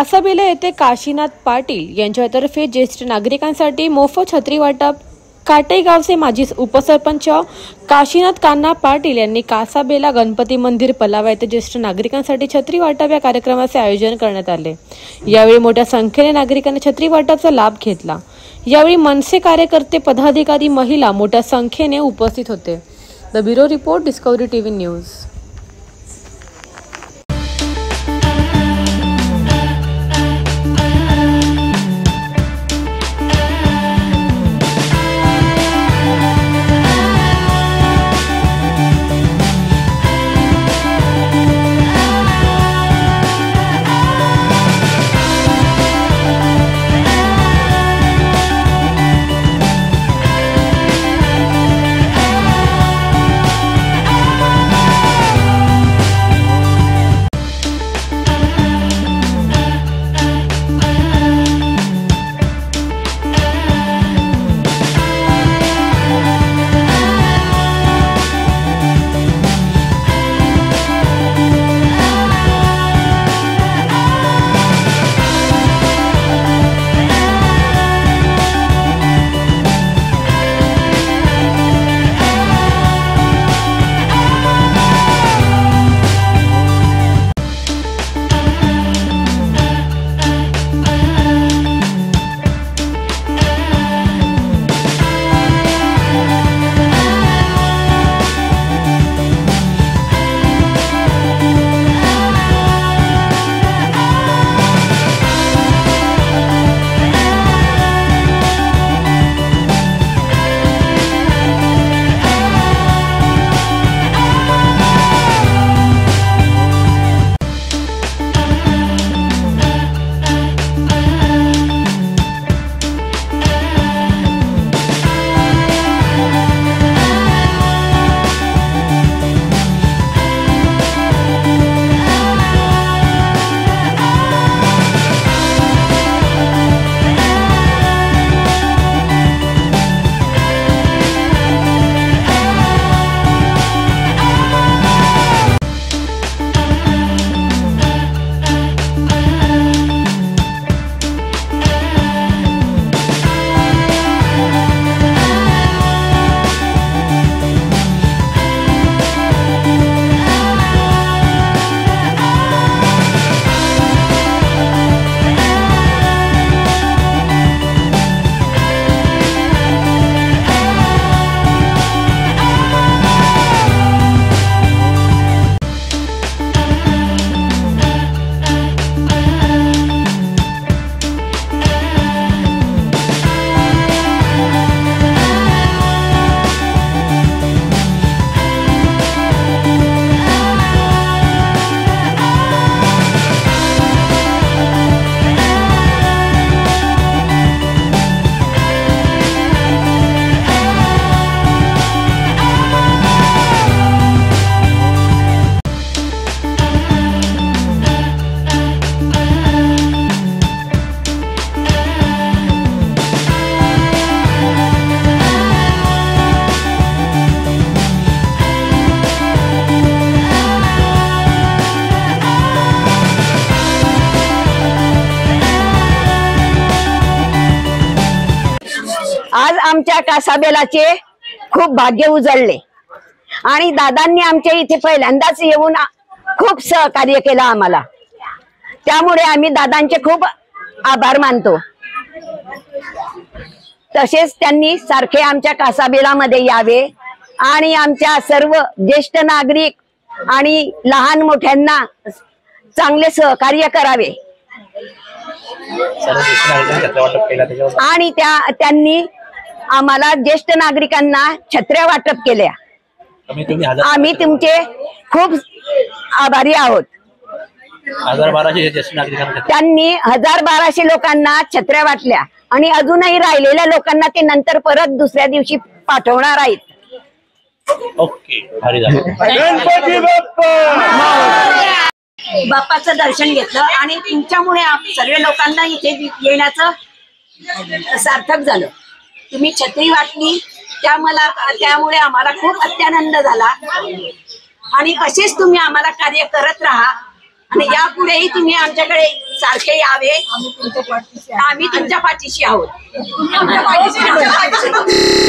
कासाबेला येथे काशीनाथ पाटील यांच्यातर्फे ज्येष्ठ नागरिकांसाठी मोफत छत्री वाटप। काटे गावचे माजी उपसरपंच काशीनाथ कान्हा पाटील यांनी कासाबेला गणपती मंदिर पलावा येथे ज्येष्ठ नागरिकांसाठी छत्री वाटप या कार्यक्रमाचे आयोजन करण्यात आले। यावेळी मोठ्या संख्येने नागरिकांनी छत्री वाटपाचा लाभ घेतला। यावेळी मनसे कार्यकर्ते, पदाधिकारी, महिला मोठ्या संख्येने उपस्थित होते। The bureau report, discovery TV news. आज आमच्या कासाबेलाचे खूप भाग्य उजळले आणि दादांनी आमच्या इथे पहिल्यांदाच येऊन खूप सहकार्य केलं आम्हाला। त्यामुळे आम्ही दादांचे खूप आभार मानतो। तसेच त्यांनी सारखे आमच्या कासाबेलामध्ये यावे आणि आमच्या सर्व ज्येष्ठ नागरिक आणि लहान मोठ्यांना चांगले सहकार्य करावे आणि त्यांनी आम्हाला ज्येष्ठ नागरिकांना छत्र्या वाटप केल्या। आम्ही तुमचे खूप आभारी आहोत। त्यांनी 1200 लोकांना छत्र्या वाटल्या आणि अजूनही राहिलेल्या लोकांना ते नंतर परत दुसऱ्या दिवशी पाठवणार आहेत। ओके, गणपती बाप्पाचं दर्शन घेतलं आणि तुमच्यामुळे सर्व लोकांना इथे येण्याचं सार्थक झालं। तुम्ही छत्री वाटली त्यामुळे आम्हाला खूप अत्यानंद झाला आणि असेच तुम्ही आम्हाला कार्य करत राहा आणि यापुढेही तुम्ही आमच्याकडे सारखे यावे, आम्ही तुमच्या पाठीशी आहोत.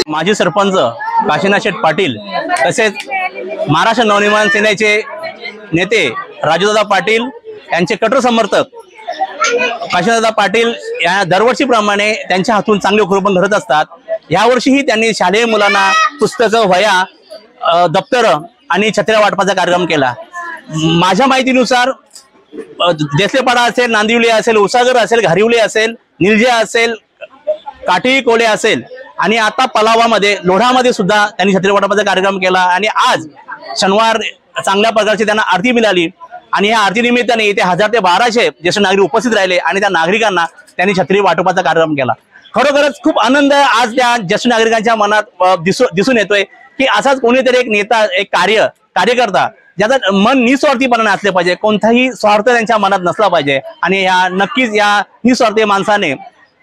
माजी सरपंच काशीनाथ शेठ पाटील तसेच महाराष्ट्र नवनिर्माण सेनेचे नेते राजूदादा पाटील यांचे कट्टर समर्थक काशीनाथ पाटील या दरवर्षीप्रमाणे त्यांच्या हातून चांगले उपक्रम घडत असतात. यावर्षीही त्यांनी शालेय मुलांना पुस्तकं, वह्या, दप्तर आणि छत्र्या वाटपाचा कार्यक्रम केला. माझ्या माहितीनुसार देसलेपाडा असेल, नांदिवली असेल, उसागर असेल, घारिवली असेल, निलजे असेल, काठी कोले असेल आणि आता पलावामध्ये, लोढामध्ये सुद्धा त्यांनी छत्री वाटपाचा कार्यक्रम केला. आणि आज शनिवार चांगल्या प्रकारची त्यांना आरती मिळाली आणि या आरती निमित्ताने इथे 1000 ते 1200 ज्येष्ठ नागरिक उपस्थित राहिले आणि त्या नागरिकांना त्यांनी छत्री वाटपाचा कार्यक्रम केला. खरोखरच खूप आनंद आज त्या ज्येष्ठ नागरिकांच्या मनात दिसून येतोय की असाच कोणीतरी एक नेता, एक कार्यकर्ता ज्याचं मन निस्वार्थीपणाने असले पाहिजे, कोणताही स्वार्थ त्यांच्या मनात नसला पाहिजे. आणि नक्कीच या निस्वार्थी माणसाने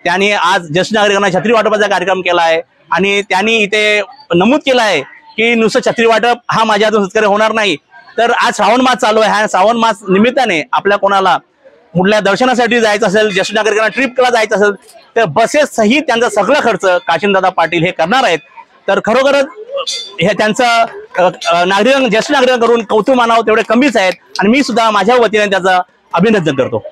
त्यांनी आज ज्येष्ठ नागरिकांना छत्री वाटपाचा कार्यक्रम केला आहे. आणि त्यांनी इथे नमूद केलं आहे की नुसतं छत्री वाटप हा माझ्या हातून सत्कार्य होणार नाही, तर आज श्रावण मास चालू आहे. ह्या श्रावण मास निमित्ताने आपल्या कोणाला कुठल्या दर्शनासाठी जायचं असेल, ज्येष्ठ नागरिकांना ट्रिपला जायचं असेल तर बसेस सहित त्यांचा सगळा खर्च काशीनाथ पाटील हे करणार आहेत. तर खरोखरच हे त्यांचं ज्येष्ठ नागरिकांकडून कौतुक मानावं तेवढे कमीच आहेत आणि मी सुद्धा माझ्या वतीने त्याचं अभिनंदन करतो.